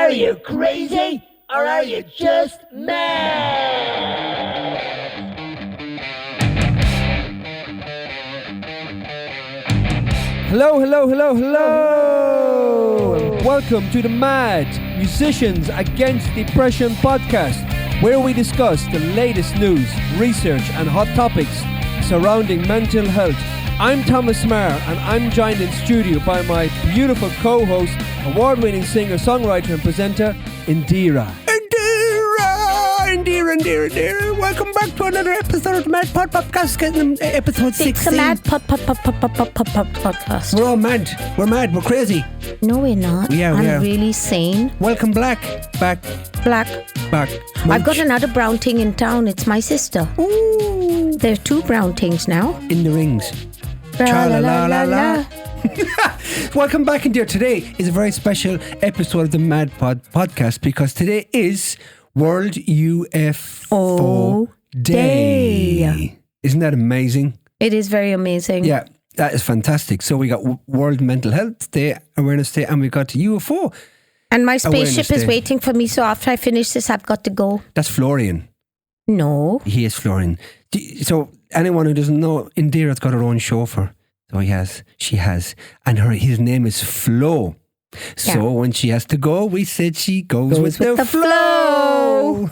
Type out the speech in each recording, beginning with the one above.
Are you crazy? Or are you just mad? Hello. Welcome to the Mad Musicians Against Depression podcast, where we discuss the latest news, research and hot topics surrounding mental health. I'm Thomas Maher, and I'm joined in studio by my beautiful co-host, award-winning singer, songwriter and presenter, Indiraa. Indiraa. Welcome back to another episode of the Mad Pod Podcast, episode 16. It's a Mad Podcast. We're all mad. We're mad. We're crazy. No, we're not. We are. I'm really sane. Welcome back. Black. I've got another brown ting in town. It's my sister. Ooh. There are two brown tings now. In the rings. Tra-la-la-la-la. Welcome back, Indiraa. Today is a very special episode of the Mad Pod Podcast because today is World UFO Day. Isn't that amazing? It is very amazing. Yeah, that is fantastic. So we got World Mental Health Day, Awareness Day, and we got UFO. And my spaceship is waiting for me, so after I finish this, I've got to go. That's Florian. No. He is Florian. So anyone who doesn't know, Indira's got her own chauffeur. So she has. And his name is Flo. So when she has to go, we said she goes with the flow.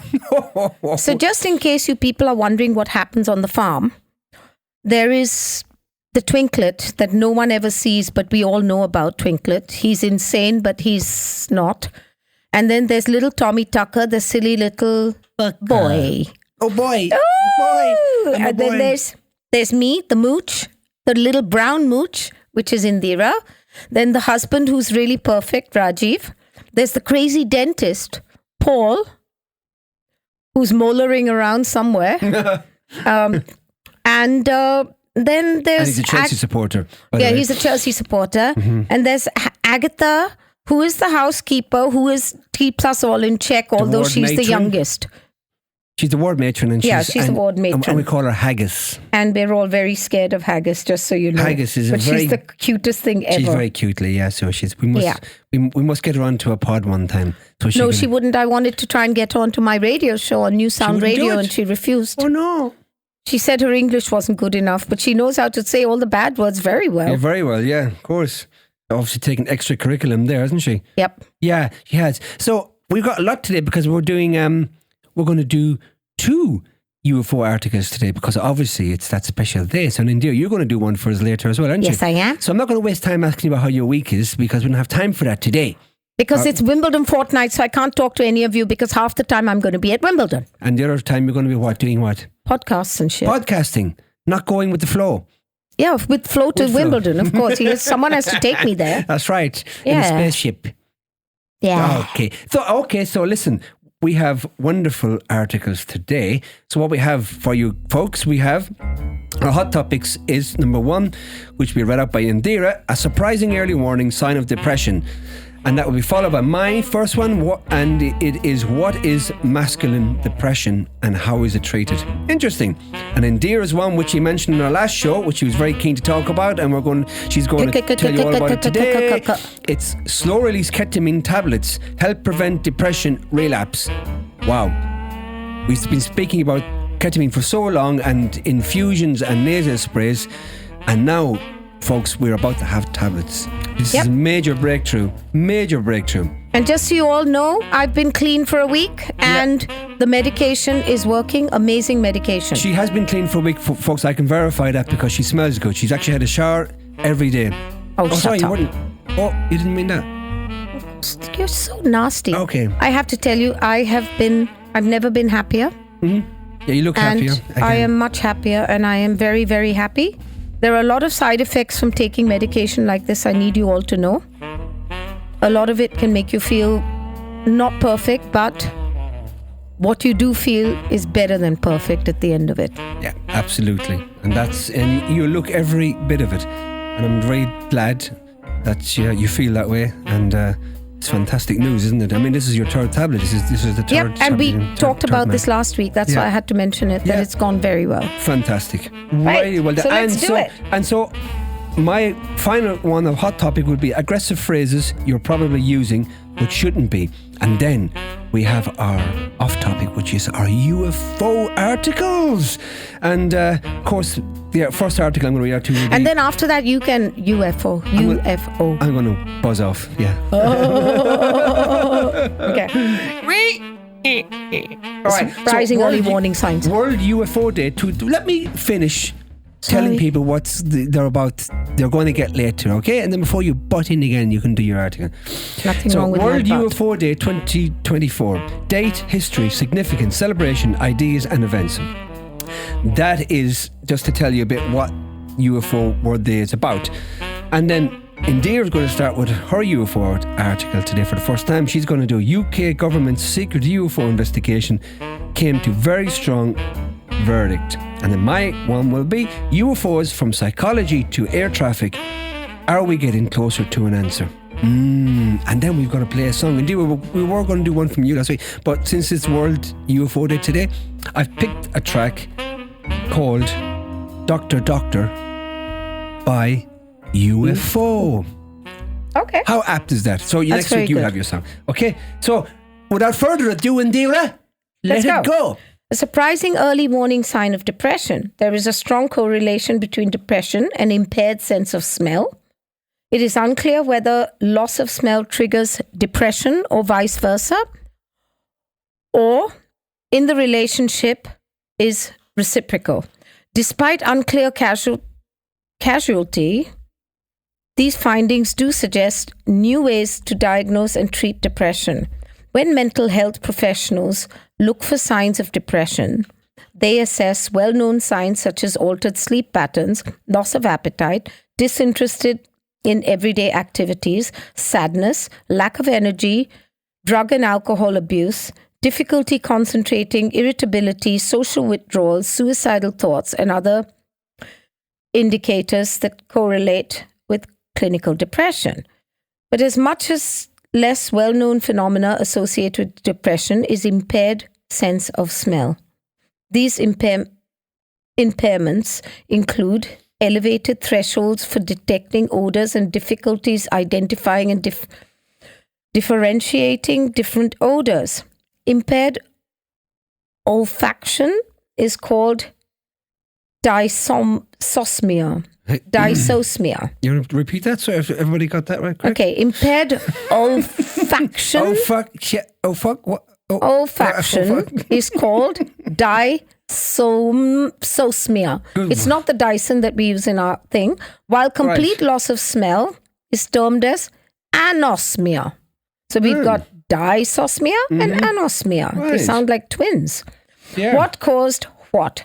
So just in case you people are wondering what happens on the farm, there is the Twinklet that no one ever sees, but we all know about Twinklet. He's insane, but he's not. And then there's little Tommy Tucker, the silly little boy. Oh boy. And then there's me, the mooch, the little brown mooch, which is Indiraa. Then the husband who's really perfect, Rajiv. There's the crazy dentist, Paul, who's molering around somewhere. And then there's... And he's a Chelsea supporter. Yeah, he's a Chelsea supporter. Mm-hmm. And there's Agatha, who is the housekeeper, keeps us all in check, although she's the youngest. She's the ward matron. And she's the ward matron. And we call her Haggis. And we're all very scared of Haggis, just so you know. Haggis is she's the cutest thing ever. She's very cutely, yeah. So we must get her onto a pod one time. So she wouldn't. I wanted to try and get her onto my radio show on New Sound Radio, and she refused. Oh no. She said her English wasn't good enough, but she knows how to say all the bad words very well. Yeah, very well, yeah, of course. Obviously taking extra curriculum there, hasn't she? Yep. Yeah, she has. So we've got a lot today because we're going to do 2 UFO articles today because obviously it's that special day. So Indiraa, you're going to do one for us later as well, aren't you? Yes, I am. So I'm not going to waste time asking you about how your week is because we don't have time for that today. Because it's Wimbledon fortnight, so I can't talk to any of you because half the time I'm going to be at Wimbledon. And the other time you're going to be what? Doing what? Podcasts and shit. Podcasting. Not going with the flow. Yeah, with Flo to Wimbledon, of course. Someone has to take me there. That's right. In a spaceship. Yeah. Okay. So listen, we have wonderful articles today. So what we have for you folks, we have our hot topics is number 1, which we read out by Indiraa, a surprising early warning sign of depression. And that will be followed by my first one, and it is what is masculine depression and how is it treated? Interesting. And Indira's one, which she mentioned in our last show, which she was very keen to talk about, and she's going to tell you all about it today. It's slow-release ketamine tablets help prevent depression relapse. Wow. We've been speaking about ketamine for so long, and infusions and nasal sprays, and now, folks, we're about to have tablets. This is a major breakthrough. And just so you all know, I've been clean for a week and the medication is working. Amazing medication. She has been clean for a week, folks. I can verify that because she smells good. She's actually had a shower every day. Sorry, you wouldn't. Oh, you didn't mean that? You're so nasty. Okay. I have to tell you, I've never been happier. Mm-hmm. Yeah, you look happier. Again. I am much happier and I am very, very happy. There are a lot of side effects from taking medication like this. I need you all to know. A lot of it can make you feel not perfect, but what you do feel is better than perfect at the end of it. Yeah, absolutely. And you look every bit of it. And I'm very glad that you feel that way. And it's fantastic news, isn't it? I mean, this is your 3rd tablet. This is the 3rd. Yep, and we talked about this last week. That's why I had to mention it, that it's gone very well. Fantastic. Right, well, so let's do it. And so my final one of hot topic would be aggressive phrases you're probably using but shouldn't be. And then we have our off topic, which is our UFO articles. And of course, the first article I'm going to read out to you. And then after that, you can UFO. I'm going to buzz off. Yeah. Okay. All right. Surprising early warning signs. World UFO Day. Let me finish telling people what they're about. They're going to get later, okay? And then before you butt in again, you can do your article. Nothing wrong with World my butt. UFO Day 2024. Date, history, significance, celebration, ideas and events. That is just to tell you a bit what UFO World Day is about. And then Indiraa is going to start with her UFO article today for the first time. She's going to do UK government's secret UFO investigation came to very strong verdict. And then my one will be UFOs from psychology to air traffic. Are we getting closer to an answer? And then we've got to play a song. Indeed, we were going to do one from you last week, but since it's World UFO Day today, I've picked a track called Doctor Doctor by UFO. Okay. How apt is that? So That's next week you very good. have your song. Okay, so without further ado, Indiraa, let Let's it go. A surprising early warning sign of depression. There is a strong correlation between depression and impaired sense of smell. It is unclear whether loss of smell triggers depression or vice versa, or in the relationship is reciprocal. Despite unclear casualty, these findings do suggest new ways to diagnose and treat depression. When mental health professionals look for signs of depression, they assess well-known signs such as altered sleep patterns, loss of appetite, disinterested in everyday activities, sadness, lack of energy, drug and alcohol abuse, difficulty concentrating, irritability, social withdrawal, suicidal thoughts, and other indicators that correlate with clinical depression. But as much as less well-known phenomena associated with depression is impaired sense of smell. These impairments include elevated thresholds for detecting odors and difficulties identifying and differentiating different odors. Impaired olfaction is called dysosmia. Dysosmia. You want to repeat that so everybody got that right? Correct? Okay, impaired olfaction. Olfaction is called dysosmia. It's not the Dyson that we use in our thing. While complete loss of smell is termed as anosmia. So we've got dysosmia and anosmia. They Right. sound like twins. Yeah. What caused what?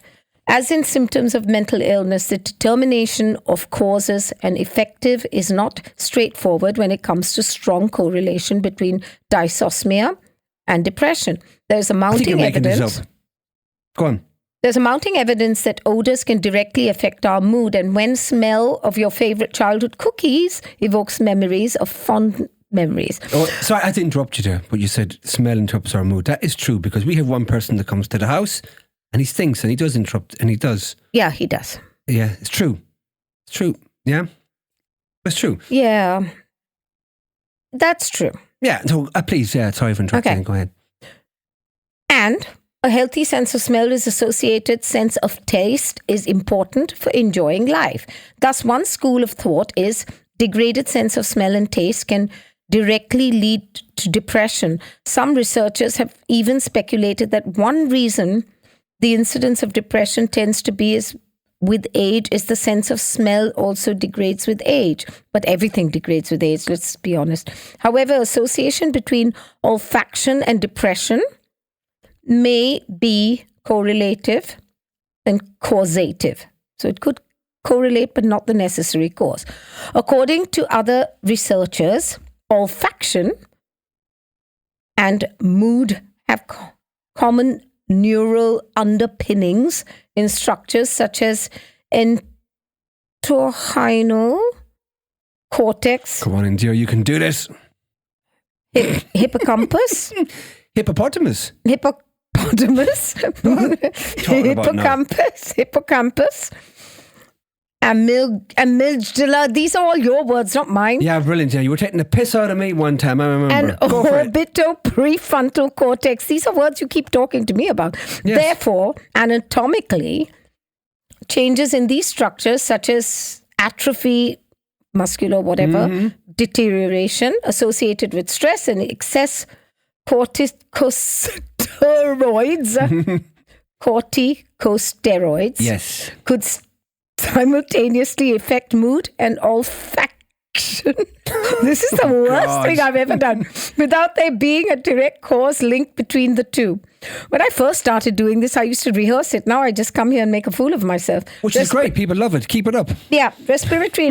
As in symptoms of mental illness, the determination of causes and effective is not straightforward when it comes to strong correlation between dysosmia and depression. There's a I think mounting you're making this evidence. up. Go on. There's a mounting evidence that odors can directly affect our mood, and when smell of your favorite childhood cookies evokes memories of fond memories. Oh, sorry, I had to interrupt you there, but you said smell interrupts our mood. That is true because we have one person that comes to the house and he stinks and he does interrupt and he does. Yeah, he does. Yeah, it's true. It's true. Yeah. It's true. Yeah, that's true. Yeah. So please, sorry for interrupting. Okay. Go ahead. And a healthy sense of smell is associated sense of taste is important for enjoying life. Thus, one school of thought is degraded sense of smell and taste can directly lead to depression. Some researchers have even speculated that one reason the incidence of depression tends to be is with age is the sense of smell also degrades with age. But everything degrades with age, let's be honest. However, association between olfaction and depression may be correlative and causative. So it could correlate, but not the necessary cause. According to other researchers, olfaction and mood have common neural underpinnings in structures such as entorhinal cortex, Come on, Indiraa, you can do this. hippocampus, Hippopotamus. hippocampus, amygdala. These are all your words, not mine. Yeah, brilliant. Yeah, you were taking the piss out of me one time, I remember. And Go for it. orbitoprefrontal cortex. These are words you keep talking to me about. Yes. Therefore, anatomically, changes in these structures such as atrophy, muscular, whatever, deterioration associated with stress and excess corticosteroids Yes. could simultaneously affect mood and olfaction. This is the worst God. thing I've ever done, without there being a direct cause link between the two. When I first started doing this, I used to rehearse it. Now I just come here and make a fool of myself. Which is great. People love it. Keep it up. Yeah, respiratory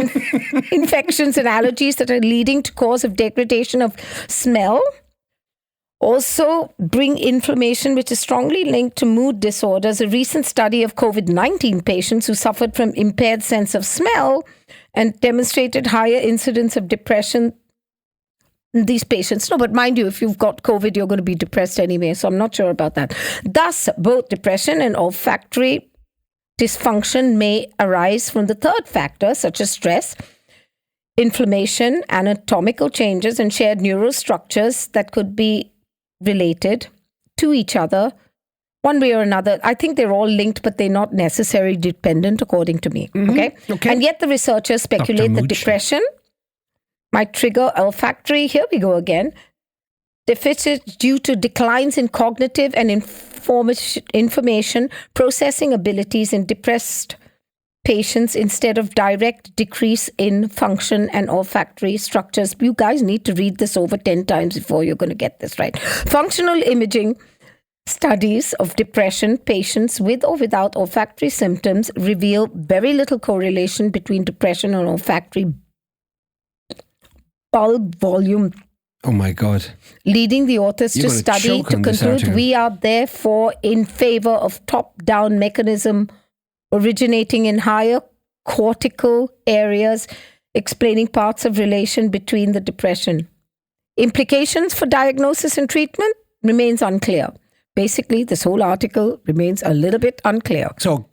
infections and allergies that are leading to cause of degradation of smell also bring inflammation, which is strongly linked to mood disorders. A recent study of COVID-19 patients who suffered from impaired sense of smell and demonstrated higher incidence of depression in these patients. No, but mind you, if you've got COVID, you're going to be depressed anyway, so I'm not sure about that. Thus, both depression and olfactory dysfunction may arise from the third factor, such as stress, inflammation, anatomical changes, and shared neurostructures that could be related to each other one way or another. I think they're all linked, but they're not necessarily dependent, according to me. Okay? And yet the researchers speculate that depression might trigger olfactory, here we go again, deficit due to declines in cognitive and information processing abilities in depressed patients instead of direct decrease in function and olfactory structures. You guys need to read this over 10 times before you're going to get this right. Functional imaging studies of depression patients with or without olfactory symptoms reveal very little correlation between depression and olfactory bulb volume. Oh my God. Leading the authors to study to conclude we are therefore in favor of top-down mechanism originating in higher cortical areas, explaining parts of relation between the depression. Implications for diagnosis and treatment remains unclear. Basically, this whole article remains a little bit unclear. So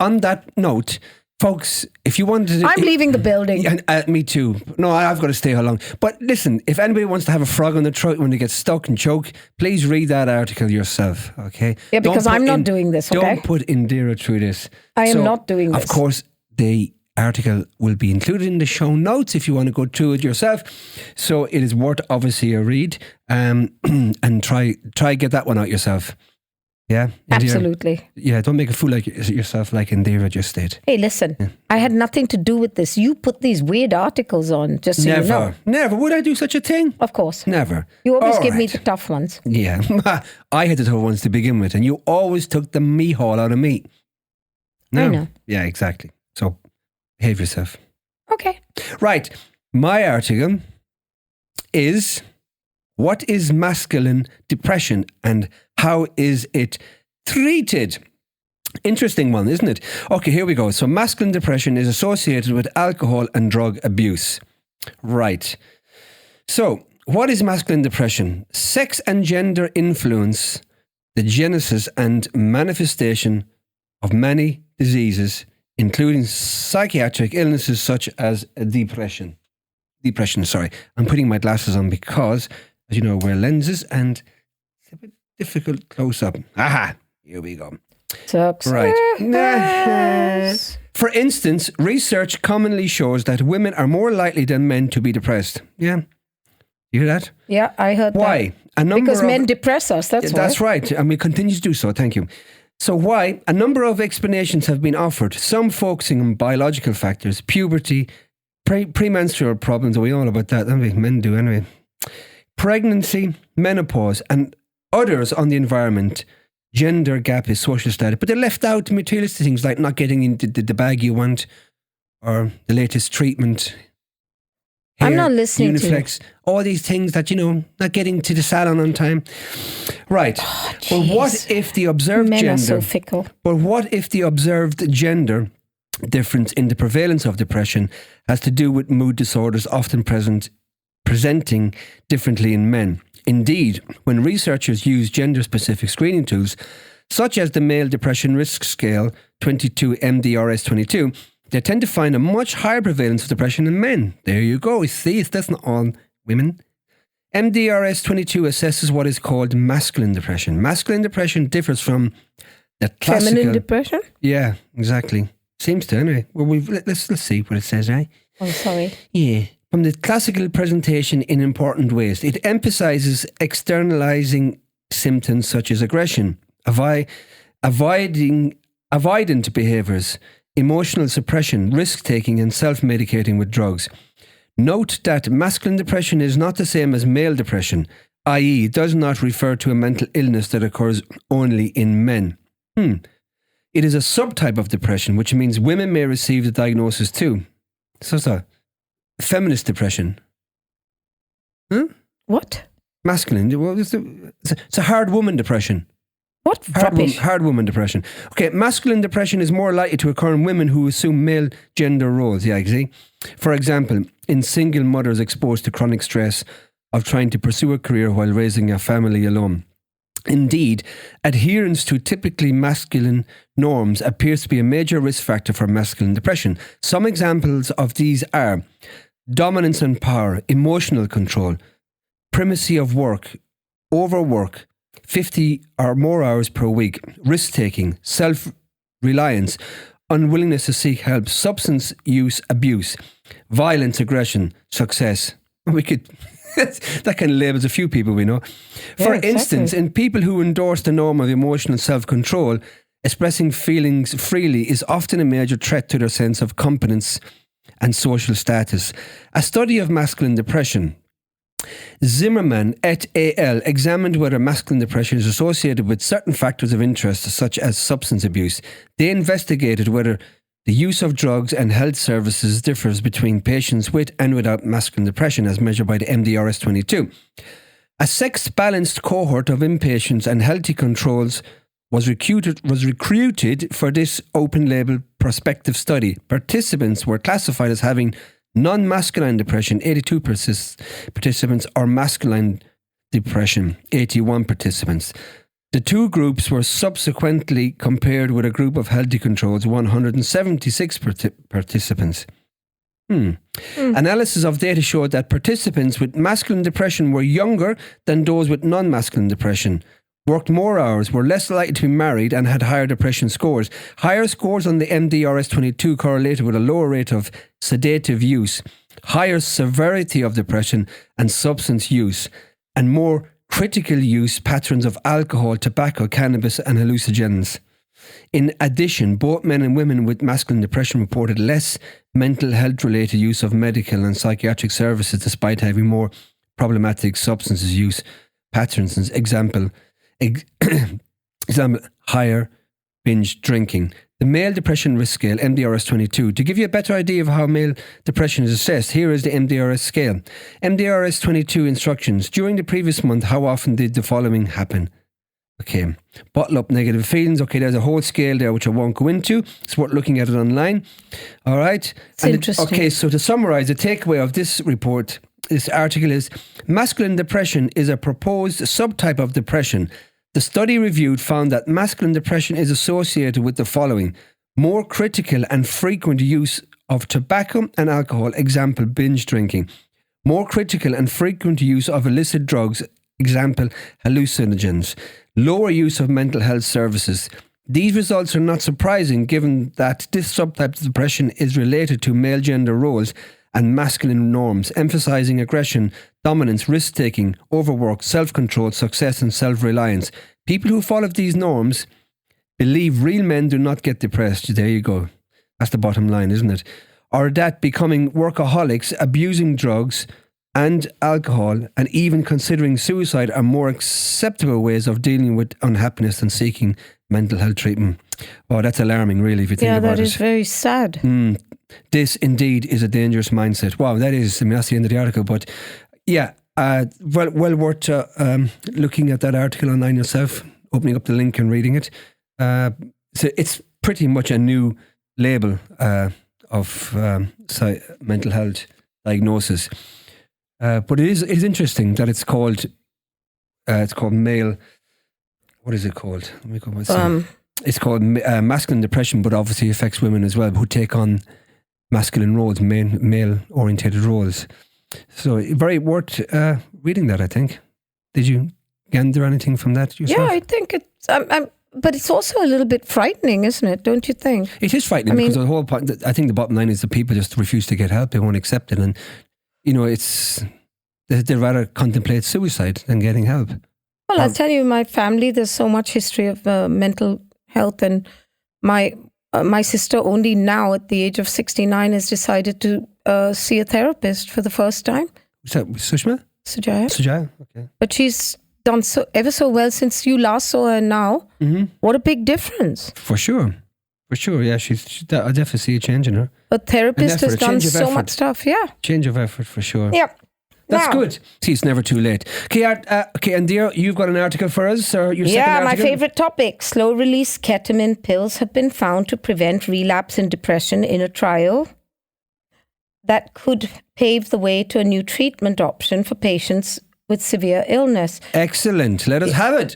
on that note, folks, if you wanted to... I'm leaving the building. Me too. No, I've got to stay how long. But listen, if anybody wants to have a frog on their throat when they get stuck and choke, please read that article yourself, okay? Yeah, because I'm not doing this, okay? Don't put Indiraa through this. I am not doing this. Of course, the article will be included in the show notes if you want to go through it yourself. So it is worth obviously a read, and try get that one out yourself. Yeah, Indiraa. Absolutely. Yeah, don't make a fool like yourself like Indiraa just did. Hey, listen, I had nothing to do with this. You put these weird articles on, just so you know. Never. Would I do such a thing? Of course. Never. You always give me the tough ones. Yeah. I had the tough ones to begin with, and you always took the me haul out of me. No. I know. Yeah, exactly. So behave yourself. Okay. Right. My article is... What is masculine depression and how is it treated? Interesting one, isn't it? Okay, here we go. So masculine depression is associated with alcohol and drug abuse. Right. So what is masculine depression? Sex and gender influence the genesis and manifestation of many diseases, including psychiatric illnesses such as depression. I'm putting my glasses on because... as you know, I wear lenses and it's a bit difficult close up. Aha, here we go. Success. Right. For instance, research commonly shows that women are more likely than men to be depressed. Yeah. You hear that? Yeah, I heard why? that. Because men depress us, that's why. That's right. And we continue to do so. Thank you. So why? A number of explanations have been offered, some focusing on biological factors, puberty, premenstrual problems. We all know about that, don't we? Men do anyway. Pregnancy, menopause, and others on the environment. Gender gap is social status. But they're left out materialistic things like not getting into the bag you want or the latest treatment. Hair, I'm not listening Uniflex, to you. all these things that, not getting to the salon on time. Right. Oh, well, what if the observed Men gender... are so fickle. But what if the observed gender difference in the prevalence of depression has to do with mood disorders often presenting differently in men? Indeed, when researchers use gender-specific screening tools, such as the Male Depression Risk Scale 22 MDRS 22, they tend to find a much higher prevalence of depression in men. There you go. See, that's not all women. MDRS22 assesses what is called masculine depression. Masculine depression differs from the classical... Feminine depression? Yeah, exactly. Seems to, anyway. Well, let's see what it says, right? Oh, sorry. Yeah. From the classical presentation in important ways. It emphasizes externalizing symptoms such as aggression, avoidant behaviors, emotional suppression, risk-taking and self-medicating with drugs. Note that masculine depression is not the same as male depression, i.e. does not refer to a mental illness that occurs only in men. It is a subtype of depression, which means women may receive the diagnosis too. So it's a feminist depression. What? Masculine. Well, it's a hard woman depression. What rubbish? Hard woman depression. Okay, masculine depression is more likely to occur in women who assume male gender roles. Yeah, you see? For example, in single mothers exposed to chronic stress of trying to pursue a career while raising a family alone. Indeed, adherence to typically masculine norms appears to be a major risk factor for masculine depression. Some examples of these are dominance and power, emotional control, primacy of work, overwork, 50 or more hours per week, risk-taking, self-reliance, unwillingness to seek help, substance use abuse, violence, aggression, success. We could... that kind of labels a few people we know. For instance, in people who endorse the norm of emotional self-control, expressing feelings freely is often a major threat to their sense of competence and social status. A study of masculine depression, Zimmerman et al. Examined whether masculine depression is associated with certain factors of interest such as substance abuse. They investigated whether the use of drugs and health services differs between patients with and without masculine depression as measured by the MDRS22. A sex-balanced cohort of inpatients and healthy controls was recruited for this open-label prospective study. Participants were classified as having non-masculine depression, 82 participants, or masculine depression, 81 participants. The two groups were subsequently compared with a group of healthy controls, 176 participants. Analysis of data showed that participants with masculine depression were younger than those with non-masculine depression, worked more hours, were less likely to be married, and had higher depression scores. Higher scores on the MDRS22 correlated with a lower rate of sedative use, higher severity of depression and substance use, and more critical use patterns of alcohol, tobacco, cannabis, and hallucinogens. In addition, both men and women with masculine depression reported less mental health-related use of medical and psychiatric services despite having more problematic substances use patterns. Example, higher binge drinking. The male depression risk scale, MDRS22. To give you a better idea of how male depression is assessed, here is the MDRS scale. MDRS22 instructions. During the previous month, how often did the following happen? Okay. Bottle up negative feelings. Okay, there's a whole scale there which I won't go into. It's worth looking at it online. All right. It's interesting. Okay, so to summarise, the takeaway of this report, this article is, masculine depression is a proposed subtype of depression. The study reviewed found that masculine depression is associated with the following: more critical and frequent use of tobacco and alcohol, example, binge drinking. More critical and frequent use of illicit drugs, example, hallucinogens. Lower use of mental health services. These results are not surprising given that this subtype of depression is related to male gender roles and masculine norms, emphasizing aggression, dominance, risk-taking, overwork, self-control, success and self-reliance. People who follow these norms believe real men do not get depressed. There you go. That's the bottom line, isn't it? Or that becoming workaholics, abusing drugs and alcohol, and even considering suicide are more acceptable ways of dealing with unhappiness than seeking mental health treatment. Oh, that's alarming, really, if you think about it. Yeah, that is very sad. This indeed is a dangerous mindset. Wow, that is, I mean, that's the end of the article. But yeah, well worth looking at that article online yourself, opening up the link and reading it. So it's pretty much a new label of mental health diagnosis. But it is interesting that it's called male. What is it called? Let me go. It's called masculine depression, but obviously affects women as well, who take on masculine roles, male-orientated roles. So very worth reading that, I think. Did you gander anything from that yourself? Yeah, I think it's... but it's also a little bit frightening, isn't it? Don't you think? It is frightening because the whole point, I think the bottom line is that people just refuse to get help. They won't accept it. And, they'd rather contemplate suicide than getting help. Well, I'll tell you, my family, there's so much history of mental health, and my sister only now at the age of 69 has decided to see a therapist for the first time. Is that Sushma? Sujaya, okay. But she's done ever so well since you last saw her now. Mm-hmm. What a big difference. For sure, yeah. I definitely see a change in her. A therapist has done so much stuff, yeah. Change of effort, for sure. Yeah. That's good. See, it's never too late. Okay, Indiraa, you've got an article for us? Or your second article? My favourite topic. Slow-release ketamine pills have been found to prevent relapse in depression in a trial that could pave the way to a new treatment option for patients with severe illness. Excellent. Let us have it.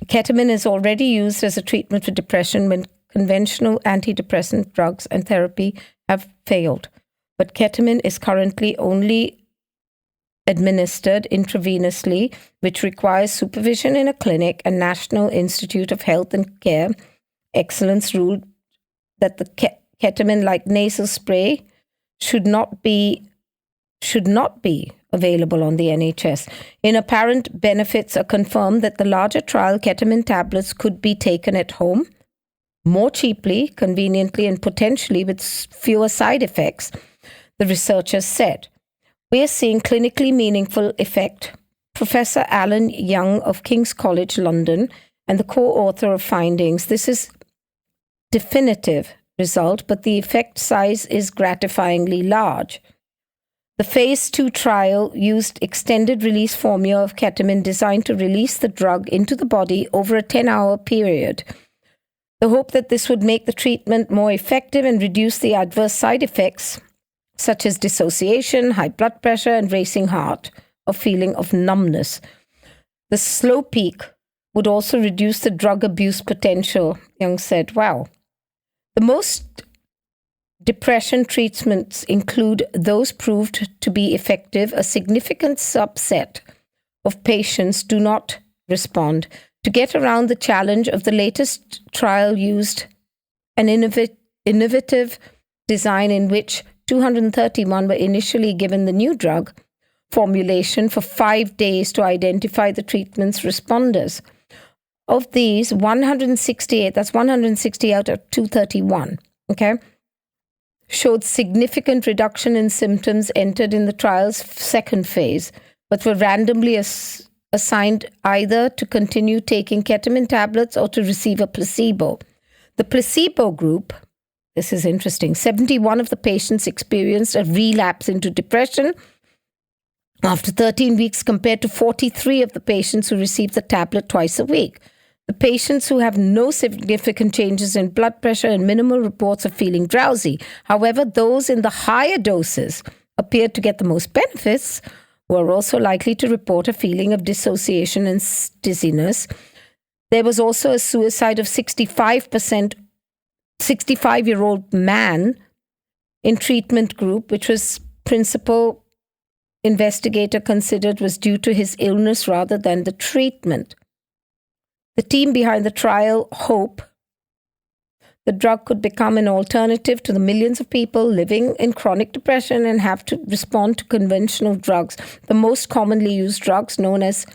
Ketamine is already used as a treatment for depression when conventional antidepressant drugs and therapy have failed. But ketamine is currently only administered intravenously, which requires supervision in a clinic, and National Institute of Health and Care Excellence ruled that the ketamine-like nasal spray should not be available on the NHS. In apparent benefits are confirmed that the larger trial ketamine tablets could be taken at home more cheaply, conveniently, and potentially with fewer side effects, the researchers said. We are seeing clinically meaningful effect. Professor Alan Young of King's College London and the co-author of findings. This is definitive result, but the effect size is gratifyingly large. The phase 2 trial used extended release formula of ketamine designed to release the drug into the body over a 10-hour period. The hope that this would make the treatment more effective and reduce the adverse side effects such as dissociation, high blood pressure, and racing heart, a feeling of numbness. The slow peak would also reduce the drug abuse potential, Young said. Wow. The most depression treatments include those proved to be effective. A significant subset of patients do not respond. To get around the challenge of the latest trial used an innovative design in which 231 were initially given the new drug formulation for 5 days to identify the treatment's responders. Of these, 168, that's 160 out of 231, okay, showed significant reduction in symptoms entered in the trial's second phase, but were randomly assigned either to continue taking ketamine tablets or to receive a placebo. The placebo group, this is interesting, 71 of the patients experienced a relapse into depression after 13 weeks compared to 43 of the patients who received the tablet twice a week. The patients who have no significant changes in blood pressure and minimal reports of feeling drowsy. However, those in the higher doses appeared to get the most benefits, were also likely to report a feeling of dissociation and dizziness. There was also a suicide of 65-year-old man in treatment group, which was principal investigator considered was due to his illness rather than the treatment. The team behind the trial hope the drug could become an alternative to the millions of people living in chronic depression and have to respond to conventional drugs. The most commonly used drugs, known as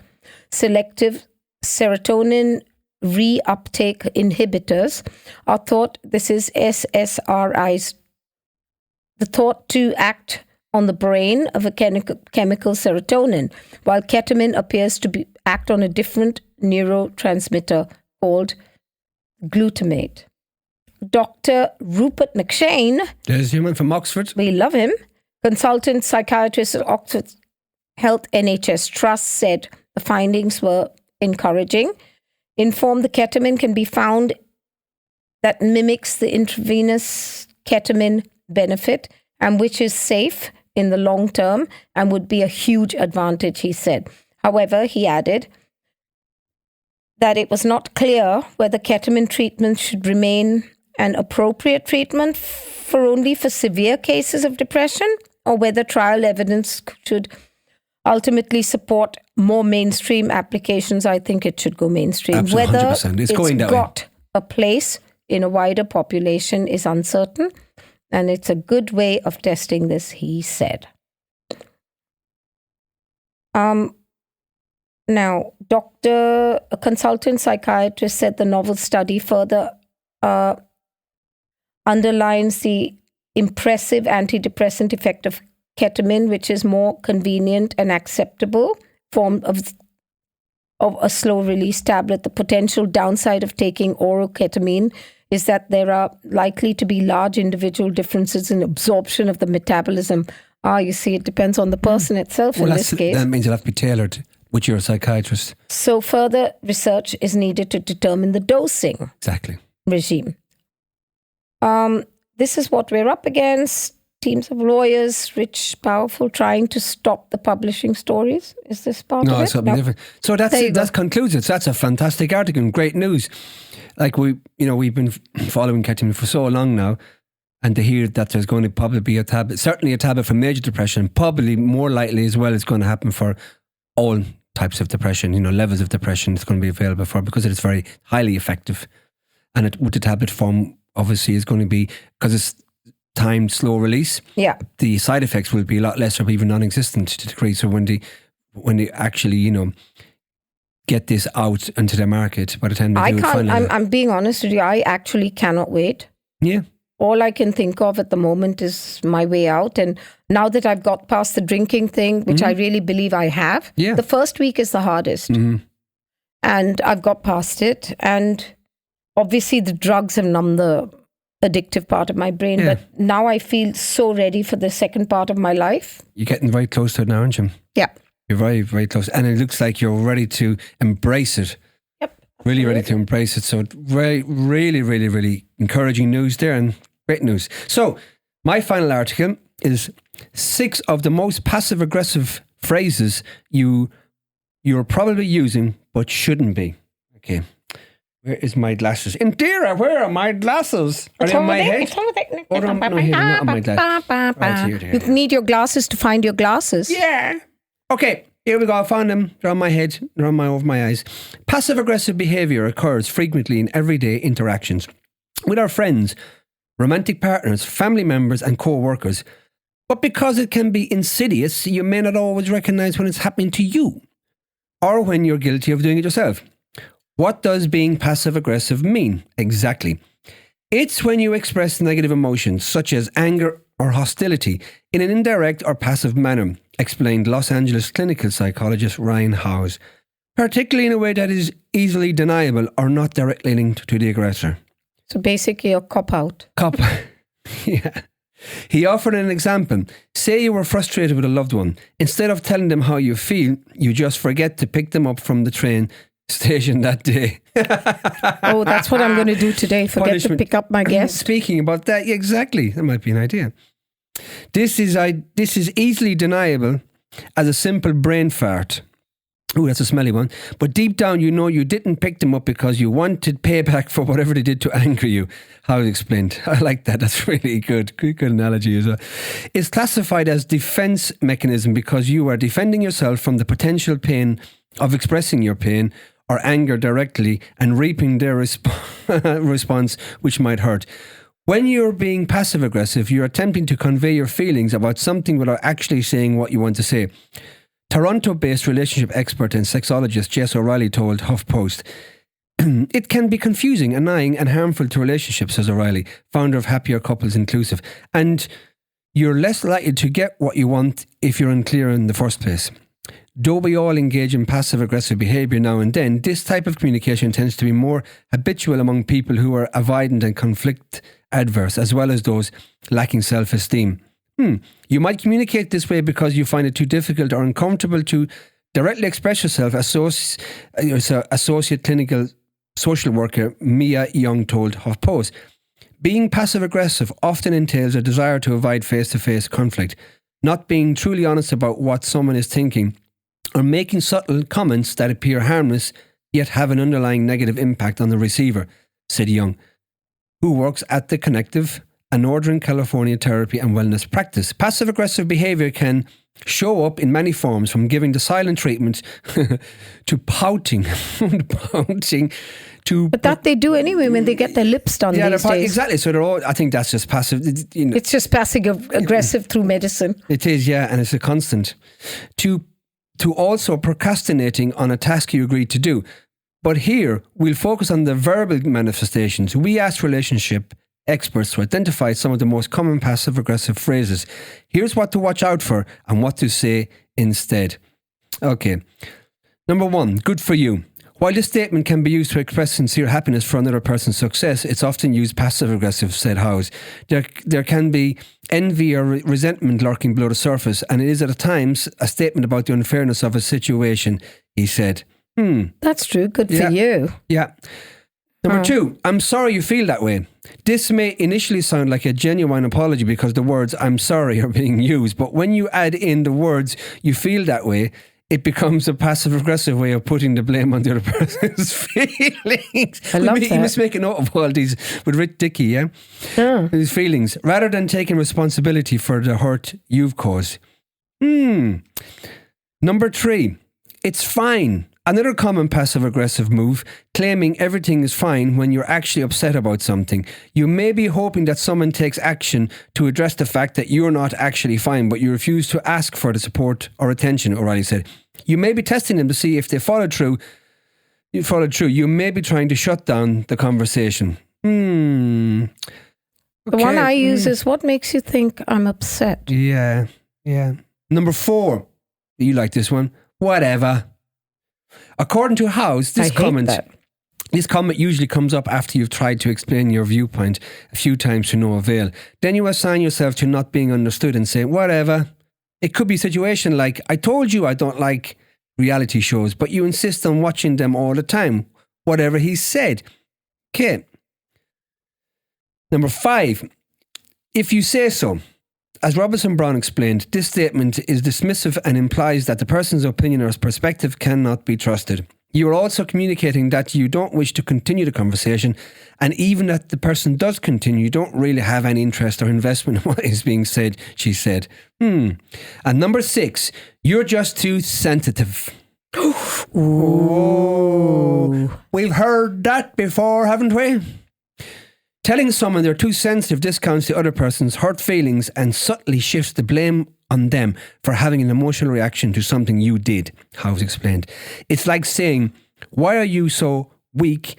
selective serotonin reuptake inhibitors, are thought, this is SSRIs, the thought to act on the brain of a chemical serotonin, while ketamine appears to act on a different neurotransmitter called glutamate. Dr. Rupert McShane, there's a human from Oxford. We love him. Consultant psychiatrist at Oxford Health NHS Trust said the findings were encouraging. Informed the ketamine can be found that mimics the intravenous ketamine benefit and which is safe in the long term and would be a huge advantage, he said. However, he added that it was not clear whether ketamine treatment should remain and appropriate treatment only for severe cases of depression, or whether trial evidence should ultimately support more mainstream applications. I think it should go mainstream. Absolutely, Whether 100%. It's going that way. got a place in a wider population is uncertain, and it's a good way of testing this, he said. Now, a consultant psychiatrist said the novel study further underlines the impressive antidepressant effect of ketamine, which is more convenient and acceptable form of a slow-release tablet. The potential downside of taking oral ketamine is that there are likely to be large individual differences in absorption of the metabolism. You see, it depends on the person itself in this case. That means it'll have to be tailored with your psychiatrist. So further research is needed to determine the dosing regime. This is what we're up against. Teams of lawyers, rich, powerful, trying to stop the publishing stories. Is this part of it? No, it's something different. So that's it. That concludes it. So that's a fantastic article and great news. Like we've been following ketamine for so long now, and to hear that there's going to probably be a tablet, certainly a tablet for major depression, probably more likely as well, it's going to happen for all types of depression, levels of depression it's going to be available for, because it's very highly effective. And with the tablet form, obviously, is going to be, because it's timed slow release, the side effects will be a lot less or even non-existent to degree. So when they actually, get this out into the market, by the time they do it finally. I'm being honest with you, I actually cannot wait. Yeah. All I can think of at the moment is my way out. And now that I've got past the drinking thing, which I really believe I have, the first week is the hardest. And I've got past it. And obviously the drugs have numbed the addictive part of my brain. But now I feel so ready for the second part of my life. You're getting very close to it now, aren't you? Yeah. You're very, very close. And it looks like you're ready to embrace it. Yep. Really ready to embrace it. So very, really, really, really encouraging news there, and great news. So my final article is 6 of the most passive-aggressive phrases you're probably using but shouldn't be. Okay. Where is my glasses? Indiraa, where are my glasses? Are they in my head? Oh, no, here, not on my glasses. Right, here. You need your glasses to find your glasses. Yeah. Okay, here we go. I found them. They're on my head. They're over my eyes. Passive-aggressive behaviour occurs frequently in everyday interactions with our friends, romantic partners, family members and co-workers. But because it can be insidious, you may not always recognise when it's happening to you or when you're guilty of doing it yourself. What does being passive-aggressive mean exactly? It's when you express negative emotions such as anger or hostility in an indirect or passive manner, explained Los Angeles clinical psychologist Ryan Howes, particularly in a way that is easily deniable or not directly linked to the aggressor. So basically a cop-out. Yeah. He offered an example. Say you were frustrated with a loved one. Instead of telling them how you feel, you just forget to pick them up from the train station that day. Oh, that's what I'm going to do today. Forget Punishment. to pick up my guest. Speaking about that, exactly. That might be an idea. This is easily deniable as a simple brain fart. Oh, that's a smelly one. But deep down, you know you didn't pick them up because you wanted payback for whatever they did to anger you. How it explained. I like that. That's really good. Good analogy as well. It's classified as defense mechanism because you are defending yourself from the potential pain of expressing your pain or anger directly and reaping their response, which might hurt. When you're being passive-aggressive, you're attempting to convey your feelings about something without actually saying what you want to say. Toronto-based relationship expert and sexologist Jess O'Reilly told HuffPost, "It can be confusing, annoying and harmful to relationships," says O'Reilly, founder of Happier Couples Inclusive, "and you're less likely to get what you want if you're unclear in the first place. Though we all engage in passive-aggressive behaviour now and then, this type of communication tends to be more habitual among people who are avoidant and conflict-adverse, as well as those lacking self-esteem. You might communicate this way because you find it too difficult or uncomfortable to directly express yourself," associate clinical social worker Mia Young told HuffPost. "Being passive-aggressive often entails a desire to avoid face-to-face conflict, not being truly honest about what someone is thinking, or making subtle comments that appear harmless yet have an underlying negative impact on the receiver," said Young. who works at the Connective, a Northern California therapy and wellness practice. Passive-aggressive behavior can show up in many forms, from giving the silent treatment to pouting, to... But that they do anyway when they get their lips done these days. Exactly. So they're all, I think that's just passive. It's just passive-aggressive through medicine. It is, yeah, and it's a constant. To also procrastinating on a task you agreed to do. But here, we'll focus on the verbal manifestations. We asked relationship experts to identify some of the most common passive-aggressive phrases. Here's what to watch out for and what to say instead. Okay. Number 1, good for you. While this statement can be used to express sincere happiness for another person's success, it's often used passive-aggressive, said Howes. There can be envy or resentment lurking below the surface, and it is at times a statement about the unfairness of a situation, he said. That's true. Good for you. Yeah. Number 2, I'm sorry you feel that way. This may initially sound like a genuine apology because the words I'm sorry are being used, but when you add in the words you feel that way, it becomes a passive-aggressive way of putting the blame on the other person's feelings. I love that. You must make a note of all these with Rick Dickey, yeah? His feelings, rather than taking responsibility for the hurt you've caused. Number 3, it's fine. Another common passive-aggressive move, claiming everything is fine when you're actually upset about something. You may be hoping that someone takes action to address the fact that you're not actually fine, but you refuse to ask for the support or attention, O'Reilly said. You may be testing them to see if they follow through. You may be trying to shut down the conversation. Okay. The one I use is, what makes you think I'm upset? Yeah. Number 4, you like this one. Whatever. According to Howes, this comment usually comes up after you've tried to explain your viewpoint a few times to no avail. Then you assign yourself to not being understood and say, whatever. It could be a situation like, I told you I don't like reality shows, but you insist on watching them all the time. Whatever he said. Okay. Number 5, if you say so. As Robinson Brown explained, this statement is dismissive and implies that the person's opinion or perspective cannot be trusted. You are also communicating that you don't wish to continue the conversation, and even that the person does continue, you don't really have any interest or investment in what is being said, she said. And number 6, you're just too sensitive. Ooh. We've heard that before, haven't we? Telling someone they're too sensitive discounts the other person's hurt feelings and subtly shifts the blame on them for having an emotional reaction to something you did, Howes explained. It's like saying, why are you so weak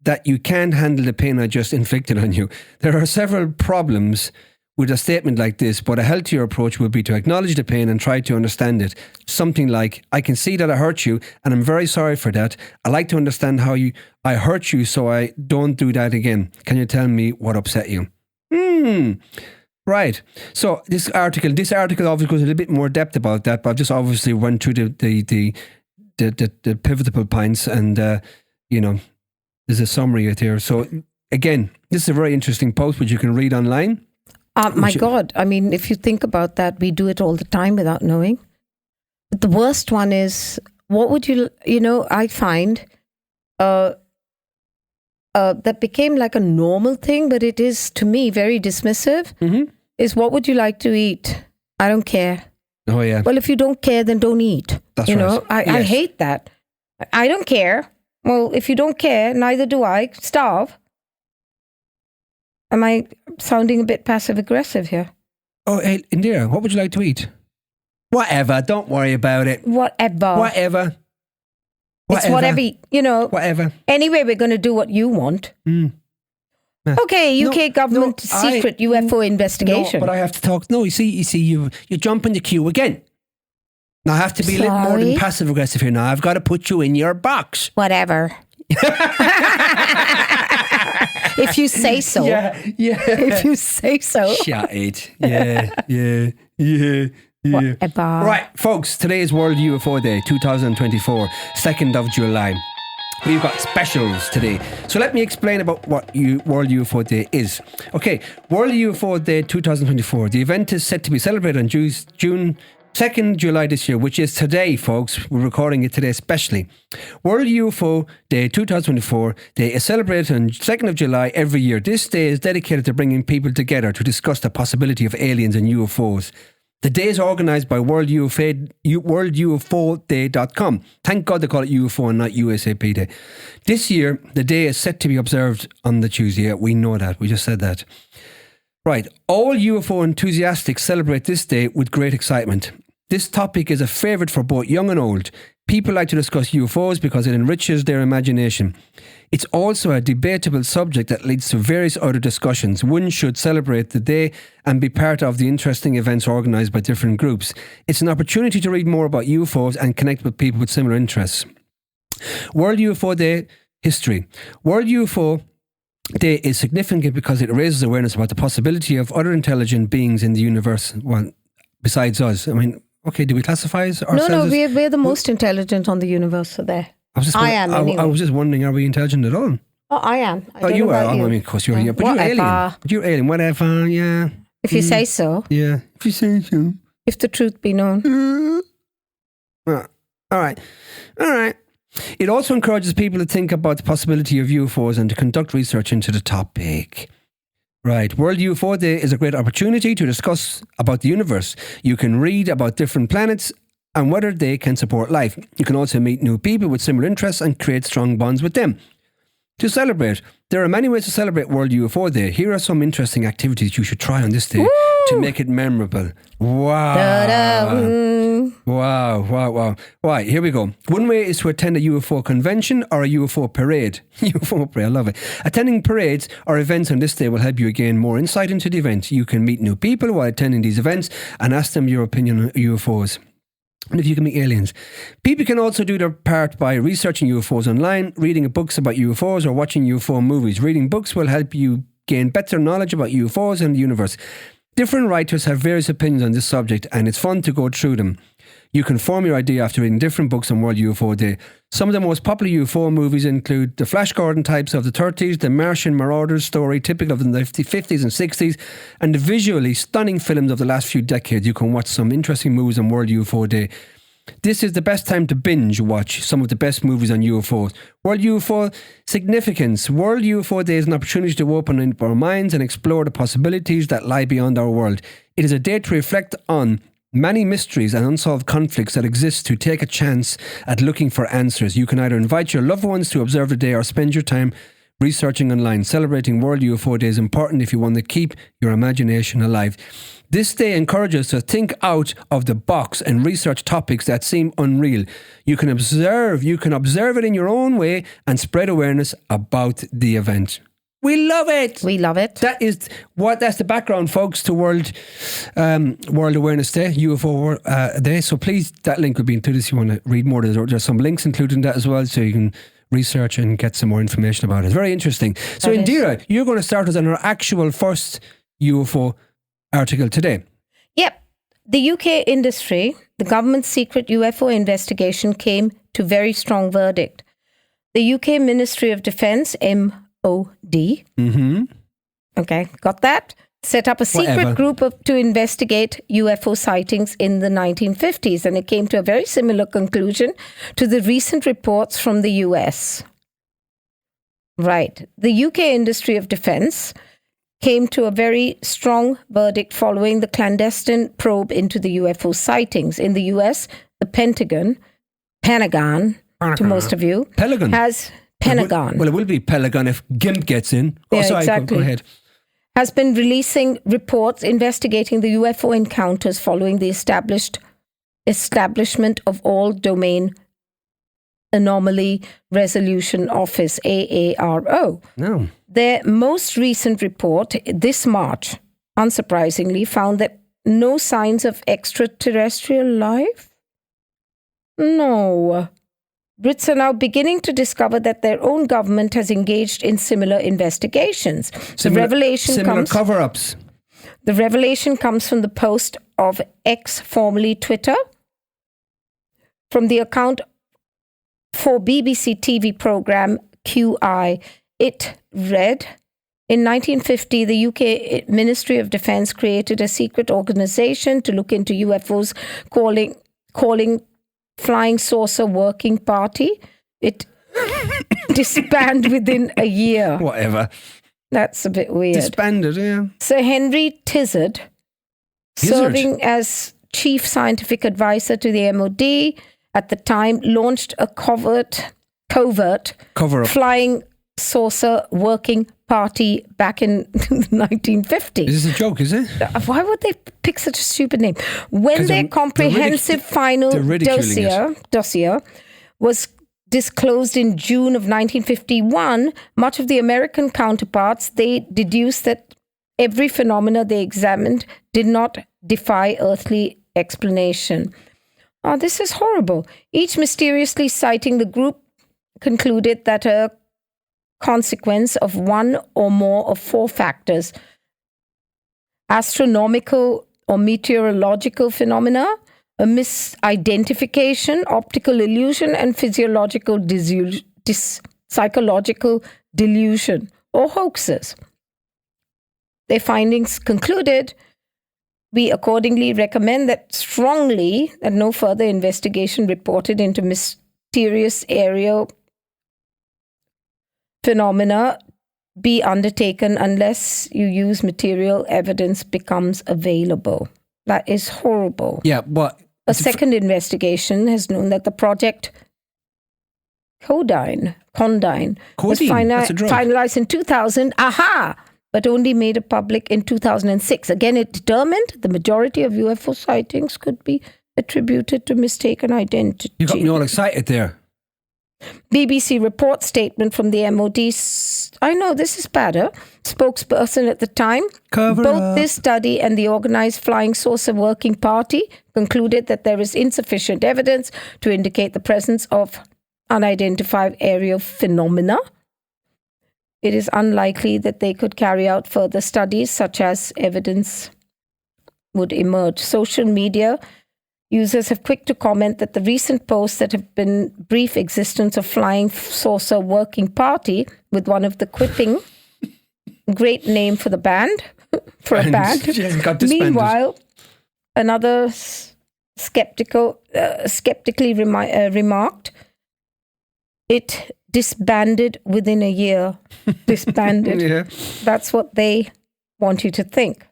that you can't handle the pain I just inflicted on you? There are several problems with a statement like this, but a healthier approach would be to acknowledge the pain and try to understand it. Something like, I can see that I hurt you and I'm very sorry for that. I like to understand how I hurt you so I don't do that again. Can you tell me what upset you? Right. So this article obviously goes a little bit more depth about that, but I've just obviously went through the pivotal points and, there's a summary out here. So again, this is a very interesting post which you can read online. My God. I mean, if you think about that, we do it all the time without knowing. But the worst one is, what would I find that became like a normal thing, but it is to me very dismissive, is what would you like to eat? I don't care. Oh, yeah. Well, if you don't care, then don't eat. That's right. I hate that. I don't care. Well, if you don't care, neither do I. Starve. Am I sounding a bit passive-aggressive here? Oh, hey, Indiraa, what would you like to eat? Whatever, don't worry about it. Whatever. It's whatever, Whatever. Anyway, we're going to do what you want. Okay, UK government secret UFO investigation. No, but I have to talk. No, you see, you jump in the queue again. Now, I have to be a little more than passive-aggressive here now. I've got to put you in your box. Whatever. If you say so. Yeah. If you say so. Shut it. Yeah. Whatever. Right, folks, today is World UFO Day 2024, 2nd of July. We've got specials today. So let me explain about what World UFO Day is. Okay, World UFO Day 2024. The event is set to be celebrated on June 2nd July this year, which is today, folks. We're recording it today especially. World UFO Day 2024 Day is celebrated on 2nd of July every year. This day is dedicated to bringing people together to discuss the possibility of aliens and UFOs. The day is organised by worldUFOday.com. Thank God they call it UFO and not USAP Day. This year, the day is set to be observed on the Tuesday. Yeah, we know that. We just said that. Right. All UFO enthusiasts celebrate this day with great excitement. This topic is a favourite for both young and old. People like to discuss UFOs because it enriches their imagination. It's also a debatable subject that leads to various other discussions. One should celebrate the day and be part of the interesting events organised by different groups. It's an opportunity to read more about UFOs and connect with people with similar interests. World UFO Day History. World UFO Day is significant because it raises awareness about the possibility of other intelligent beings in the universe, well, besides us. I mean, okay, do we classify ourselves? No, we're the most intelligent on the universe, so there. I am, anyway. I was just wondering, are we intelligent at all? Oh, I am. You are. I mean, of course you're here. But you're alien. You're alien, whatever, yeah. If you say so. Yeah, if you say so. If the truth be known. All right. It also encourages people to think about the possibility of UFOs and to conduct research into the topic. Right. World UFO Day is a great opportunity to discuss about the universe. You can read about different planets and whether they can support life. You can also meet new people with similar interests and create strong bonds with them. To celebrate, there are many ways to celebrate World UFO Day. Here are some interesting activities you should try on this day to make it memorable. Wow. Right, here we go. One way is to attend a UFO convention or a UFO parade. UFO parade, I love it. Attending parades or events on this day will help you gain more insight into the event. You can meet new people while attending these events and ask them your opinion on UFOs. And if you can meet aliens. People can also do their part by researching UFOs online, reading books about UFOs or watching UFO movies. Reading books will help you gain better knowledge about UFOs and the universe. Different writers have various opinions on this subject and it's fun to go through them. You can form your idea after reading different books on World UFO Day. Some of the most popular UFO movies include the Flash Gordon types of the 30s, the Martian Marauders story, typical of the 50s and 60s, and the visually stunning films of the last few decades. You can watch some interesting movies on World UFO Day. This is the best time to binge watch some of the best movies on UFOs. World UFO significance. World UFO Day is an opportunity to open up our minds and explore the possibilities that lie beyond our world. It is a day to reflect on many mysteries and unsolved conflicts that exist, to take a chance at looking for answers. You can either invite your loved ones to observe the day or spend your time researching online. Celebrating World UFO Day is important if you want to keep your imagination alive. This day encourages us to think out of the box and research topics that seem unreal. You can observe it in your own way and spread awareness about the event. We love it. That's the background, folks, to World Awareness Day, UFO Day. So please, that link will be included if you want to read more. There's some links included in that as well, so you can research and get some more information about it. It's very interesting. So Indiraa, you're going to start us on our actual first UFO article today. Yep. The UK industry, the government's secret UFO investigation came to very strong verdict. The UK Ministry of Defence, MOD. Okay, got that? Set up a secret group to investigate UFO sightings in the 1950s, and it came to a very similar conclusion to the recent reports from the US. Right. The UK Industry of Defence came to a very strong verdict following the clandestine probe into the UFO sightings. In the US, the Pentagon, to most of you, has Pentagon. Well, it will be Pentagon if GIMP gets in. Exactly. Go ahead. Has been releasing reports investigating the UFO encounters following the establishment of All Domain Anomaly Resolution Office, AARO. No. Their most recent report this March, unsurprisingly, found that no signs of extraterrestrial life? No. Brits are now beginning to discover that their own government has engaged in similar investigations. Similar cover-ups. The revelation comes from the post of X, formerly Twitter, from the account for BBC TV programme QI. It read, In 1950, the UK Ministry of Defence created a secret organisation to look into UFOs, calling Flying Saucer Working Party. It disbanded within a year. Whatever. That's a bit weird. Disbanded, yeah. Sir Henry Tizard, serving as chief scientific advisor to the MOD at the time, launched a covert Cover-up. Flying Saucer Working Party back in the 1950s. Is this a joke, is it? Why would they pick such a stupid name? When 'Cause their they're comprehensive final they're ridiculing dossier was disclosed in June of 1951, much of the American counterparts, they deduced that every phenomena they examined did not defy earthly explanation. Oh, this is horrible. Each mysteriously citing the group concluded that a consequence of one or more of four factors: astronomical or meteorological phenomena, a misidentification, optical illusion, and physiological psychological delusion, or hoaxes. Their findings concluded, we accordingly recommend that strongly that no further investigation reported into mysterious aerial phenomena be undertaken unless you use material evidence becomes available. That is horrible. Yeah, but A second investigation has known that the project Condyne was that's a drug. finalized in 2000, but only made it public in 2006. Again, it determined the majority of UFO sightings could be attributed to mistaken identity. You got me all excited there. BBC report statement from the MOD, I know this is better, spokesperson at the time, both this study and the organised Flying Saucer Working Party concluded that there is insufficient evidence to indicate the presence of unidentified aerial phenomena. It is unlikely that they could carry out further studies such as evidence would emerge. Social media users have quick to comment that the recent posts that have been brief existence of Flying Saucer Working Party with one of the quipping, great name for the band, for a band. Meanwhile, another skeptically remarked, it disbanded within a year. Disbanded. Yeah. That's what they want you to think.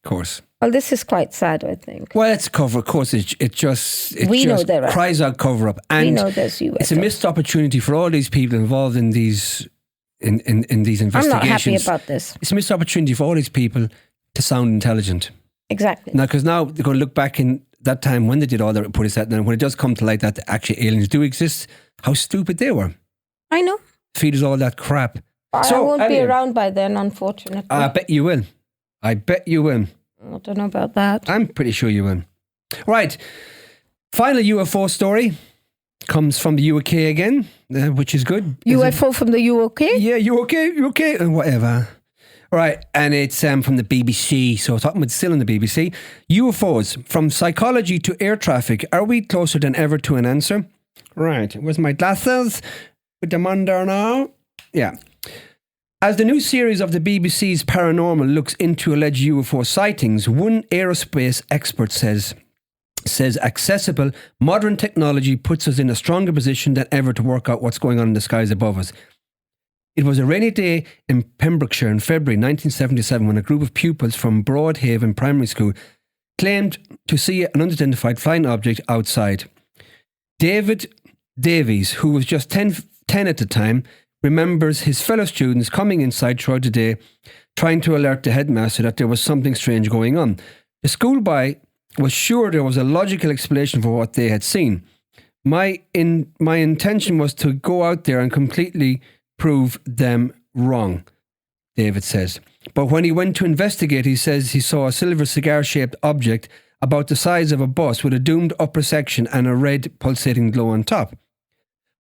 Of course. Well, this is quite sad, I think. Well, it's cover. Of course, it just cries out cover up, and we know there's UFOs. It's a missed opportunity for all these people involved in these in these investigations. I'm not happy about this. It's a missed opportunity for all these people to sound intelligent. Exactly. Now, because now they're going to look back in that time when they did all their reports, that then when it does come to light that actually aliens do exist, how stupid they were. I know. Feed us all that crap. I won't be around by then, unfortunately. I bet you will. I bet you will. I don't know about that. I'm pretty sure you will. Right. Final UFO story comes from the UK again, which is good. UFO from the UK? Yeah, UK, whatever. Right, and it's from the BBC. So talking about still on the BBC. UFOs, from psychology to air traffic. Are we closer than ever to an answer? Right, where's my glasses? Put them on there now. Yeah. As the new series of the BBC's Paranormal looks into alleged UFO sightings, one aerospace expert says accessible modern technology puts us in a stronger position than ever to work out what's going on in the skies above us. It was a rainy day in Pembrokeshire in February 1977 when a group of pupils from Broadhaven Primary School claimed to see an unidentified flying object outside. David Davies, who was just 10 at the time, remembers his fellow students coming inside throughout the day, trying to alert the headmaster that there was something strange going on. The schoolboy was sure there was a logical explanation for what they had seen. My intention was to go out there and completely prove them wrong, David says. But when he went to investigate, he says he saw a silver cigar-shaped object about the size of a bus with a doomed upper section and a red pulsating glow on top.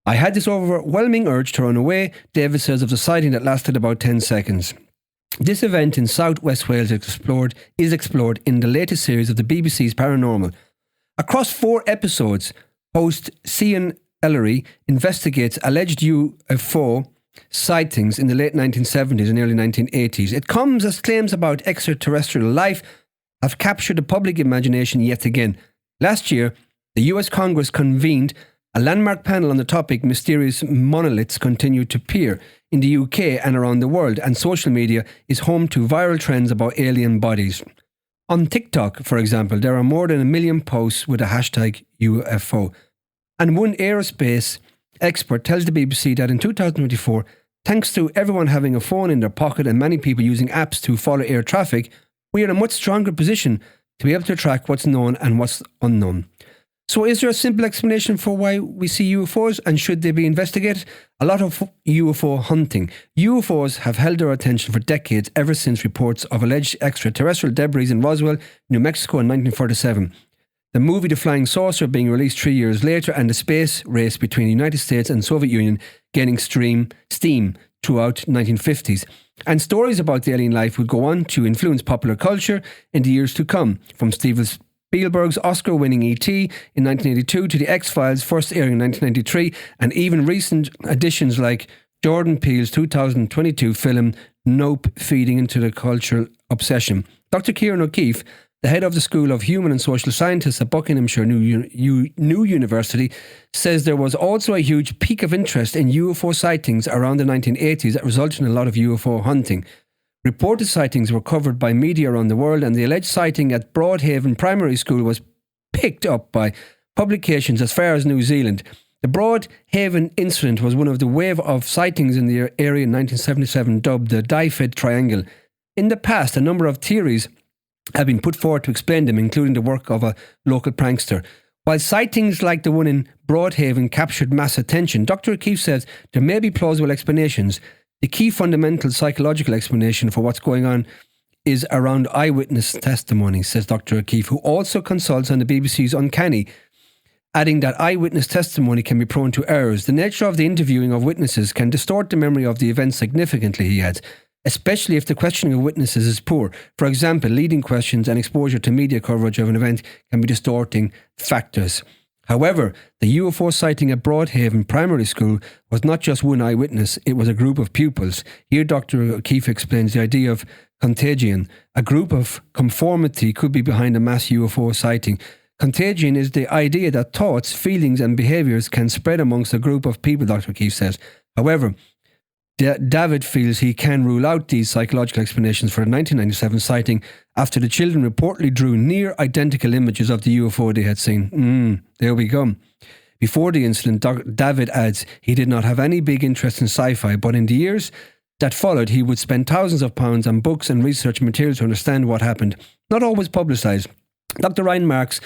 I had this overwhelming urge to run away, David says of the sighting that lasted about 10 seconds. This event in southwest Wales is explored in the latest series of the BBC's Paranormal. Across 4 episodes, host Cian Ellery investigates alleged UFO sightings in the late 1970s and early 1980s. It comes as claims about extraterrestrial life have captured the public imagination yet again. Last year, the US Congress convened a landmark panel on the topic. Mysterious monoliths continue to appear in the UK and around the world, and social media is home to viral trends about alien bodies. On TikTok, for example, there are more than 1 million posts with the hashtag UFO. And one aerospace expert tells the BBC that in 2024, thanks to everyone having a phone in their pocket and many people using apps to follow air traffic, we are in a much stronger position to be able to track what's known and what's unknown. So is there a simple explanation for why we see UFOs, and should they be investigated? A lot of UFO hunting. UFOs have held our attention for decades, ever since reports of alleged extraterrestrial debris in Roswell, New Mexico in 1947. The movie The Flying Saucer being released 3 years later, and the space race between the United States and Soviet Union gaining steam throughout 1950s. And stories about the alien life would go on to influence popular culture in the years to come, from Steven Spielberg's Oscar-winning E.T. in 1982 to The X-Files, first airing in 1993, and even recent additions like Jordan Peele's 2022 film Nope, feeding into the cultural obsession. Dr. Kieran O'Keefe, the head of the School of Human and Social Sciences at Buckinghamshire New University, says there was also a huge peak of interest in UFO sightings around the 1980s that resulted in a lot of UFO hunting. Reported sightings were covered by media around the world, and the alleged sighting at Broadhaven Primary School was picked up by publications as far as New Zealand. The Broadhaven incident was one of the wave of sightings in the area in 1977, dubbed the Dyfed Triangle. In the past, a number of theories have been put forward to explain them, including the work of a local prankster. While sightings like the one in Broadhaven captured mass attention, Dr. O'Keefe says there may be plausible explanations. The key fundamental psychological explanation for what's going on is around eyewitness testimony, says Dr. O'Keefe, who also consults on the BBC's Uncanny, adding that eyewitness testimony can be prone to errors. The nature of the interviewing of witnesses can distort the memory of the event significantly, he adds, especially if the questioning of witnesses is poor. For example, leading questions and exposure to media coverage of an event can be distorting factors. However, the UFO sighting at Broadhaven Primary School was not just one eyewitness, it was a group of pupils. Here Dr. O'Keefe explains the idea of contagion. A group of conformity could be behind a mass UFO sighting. Contagion is the idea that thoughts, feelings and behaviours can spread amongst a group of people, Dr. O'Keefe says. However, David feels he can rule out these psychological explanations for the 1997 sighting after the children reportedly drew near identical images of the UFO they had seen. There we go. Before the incident, David adds he did not have any big interest in sci-fi, but in the years that followed, he would spend thousands of pounds on books and research materials to understand what happened, not always publicised. Dr. Ryan Marks,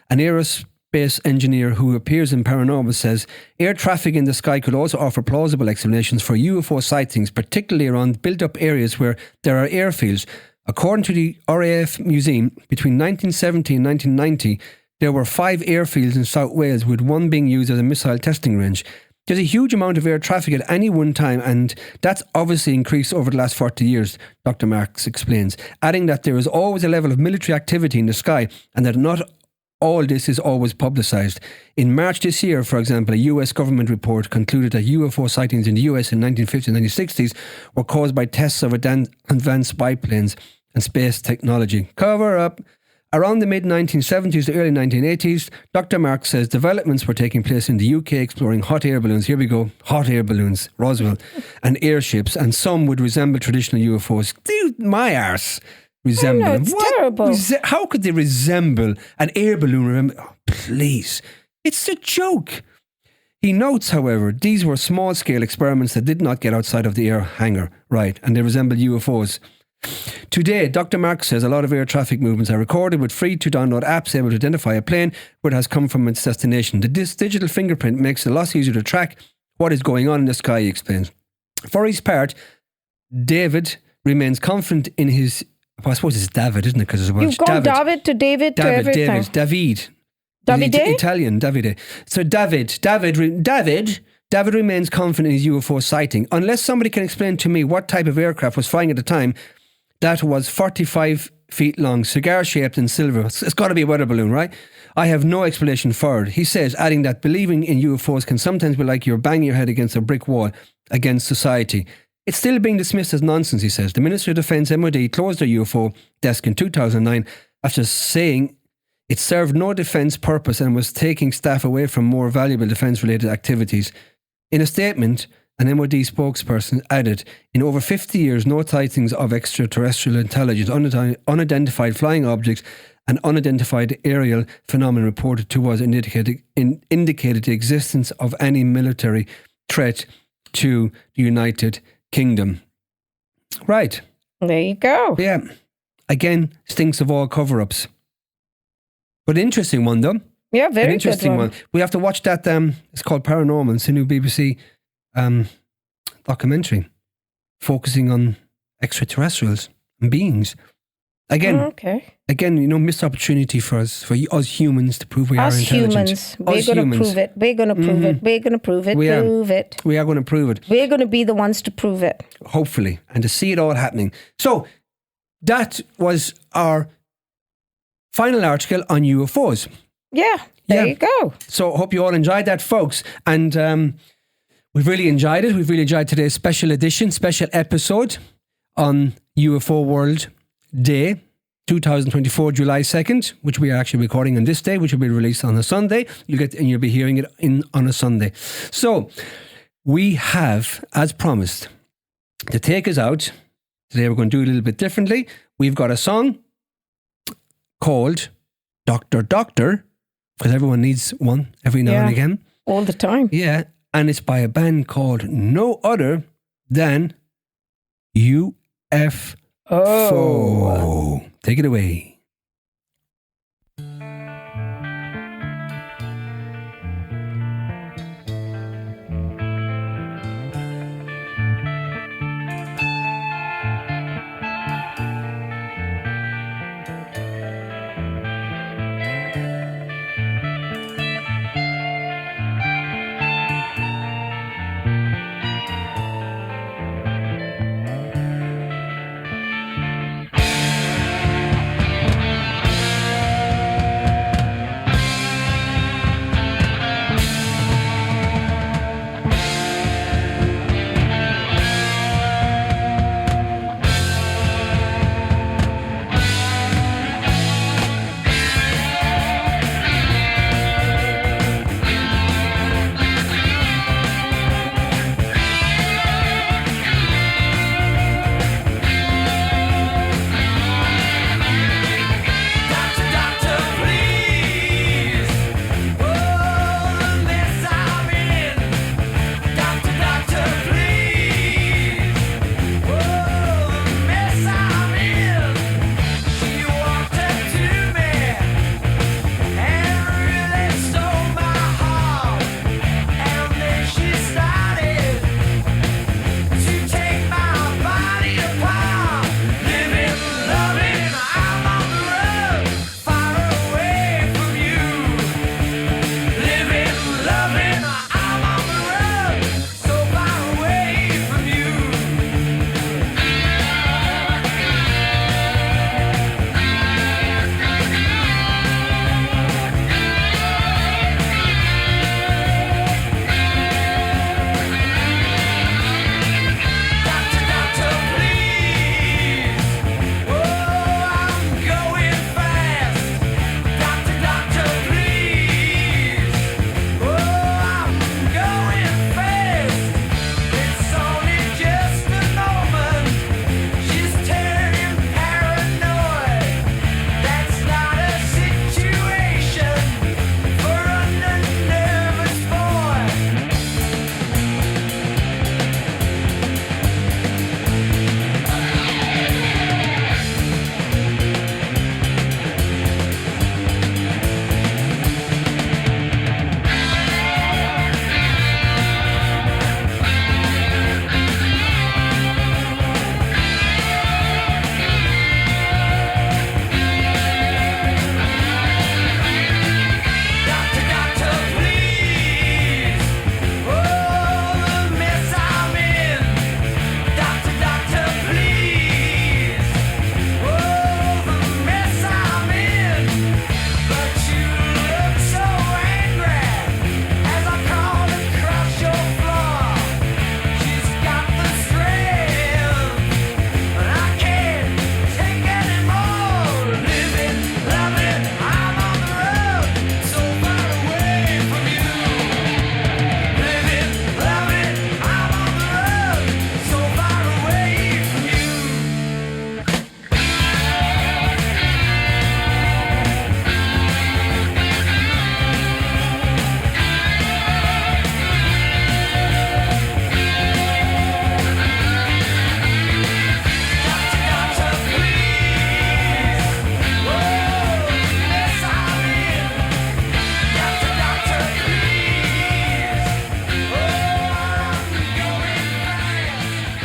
an aerospace engineer who appears in Paranormal, says air traffic in the sky could also offer plausible explanations for UFO sightings, particularly around built-up areas where there are airfields. According to the RAF Museum, between 1970 and 1990, there were 5 airfields in South Wales, with one being used as a missile testing range. There's a huge amount of air traffic at any one time, and that's obviously increased over the last 40 years, Dr. Marks explains, adding that there is always a level of military activity in the sky and that not all this is always publicised. In March this year, for example, a US government report concluded that UFO sightings in the US in 1950s and 1960s were caused by tests of advanced spy planes and space technology. Cover up. Around the mid-1970s to early 1980s, Dr. Marks says developments were taking place in the UK exploring hot air balloons. Here we go, hot air balloons, Roswell, and airships, and some would resemble traditional UFOs. Dude, my arse. Resemble I know, it's terrible. How could they resemble an air balloon? Oh, please. It's a joke. He notes, however, these were small-scale experiments that did not get outside of the air hangar, right, and they resemble UFOs. Today, Dr. Marks says a lot of air traffic movements are recorded with free-to-download apps able to identify a plane where it has come from its destination. This digital fingerprint makes it a lot easier to track what is going on in the sky, he explains. For his part, David remains confident in his... Well, I suppose it's David, isn't it? Because it's Welsh. You've gone David to David to everything. David. Davide? Italian, Davide. So David remains confident in his UFO sighting. Unless somebody can explain to me what type of aircraft was flying at the time that was 45 feet long, cigar-shaped and silver. It's got to be a weather balloon, right? I have no explanation for it. He says, adding that believing in UFOs can sometimes be like you're banging your head against a brick wall. against society. It's still being dismissed as nonsense, he says. The Ministry of Defence, MOD, closed their UFO desk in 2009 after saying it served no defence purpose and was taking staff away from more valuable defence-related activities. In a statement, an MOD spokesperson added, in over 50 years, no sightings of extraterrestrial intelligence, unidentified flying objects, and unidentified aerial phenomena reported to us indicated the existence of any military threat to the United Kingdom. Right. There you go. Yeah. Again, stinks of all cover-ups. But interesting one, though. Yeah, very An interesting good one. We have to watch that. It's called Paranormal. It's a new BBC documentary focusing on extraterrestrials and beings. Again, missed opportunity for us humans to prove we are intelligent. Us humans, we're going to prove it. We're going to prove it. We're going to prove it. We are going to prove it. We're going to be the ones to prove it. Hopefully, and to see it all happening. So that was our final article on UFOs. Yeah, there you go. So I hope you all enjoyed that, folks. And we've really enjoyed it. We've really enjoyed today's special episode on UFO World Day 2024, July 2nd, which we are actually recording on this day, which will be released on a Sunday. You'll be hearing it on a Sunday. So we have, as promised, to take us out. Today we're going to do it a little bit differently. We've got a song called Doctor Doctor, because everyone needs one every now and again. All the time. Yeah. And it's by a band called no other than UFO. Take it away.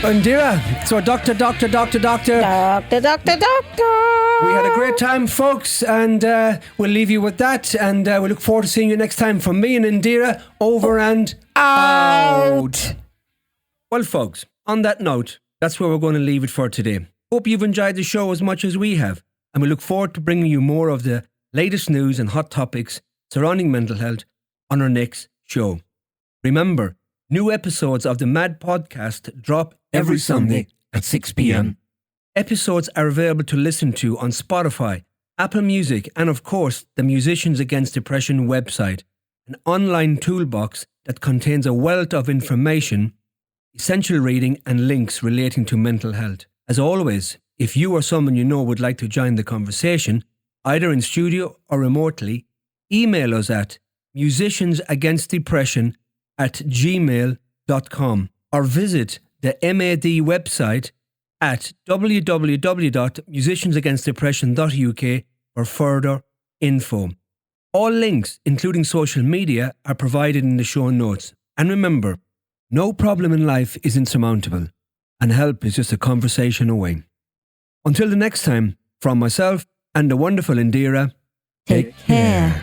Indiraa, so doctor. Doctor. We had a great time, folks, and we'll leave you with that, and we look forward to seeing you next time. From me and Indiraa, over and out. Well, folks, on that note, that's where we're going to leave it for today. Hope you've enjoyed the show as much as we have, and we look forward to bringing you more of the latest news and hot topics surrounding mental health on our next show. Remember, new episodes of the Mad Podcast drop every Sunday at 6 p.m. Episodes are available to listen to on Spotify, Apple Music, and of course, the Musicians Against Depression website, an online toolbox that contains a wealth of information, essential reading, and links relating to mental health. As always, if you or someone you know would like to join the conversation, either in studio or remotely, email us at musiciansagainstdepression@gmail.com or visit the MAD website at www.musiciansagainstdepression.uk for further info. All links, including social media, are provided in the show notes. And remember, no problem in life is insurmountable, and help is just a conversation away. Until the next time, from myself and the wonderful Indiraa, Take care.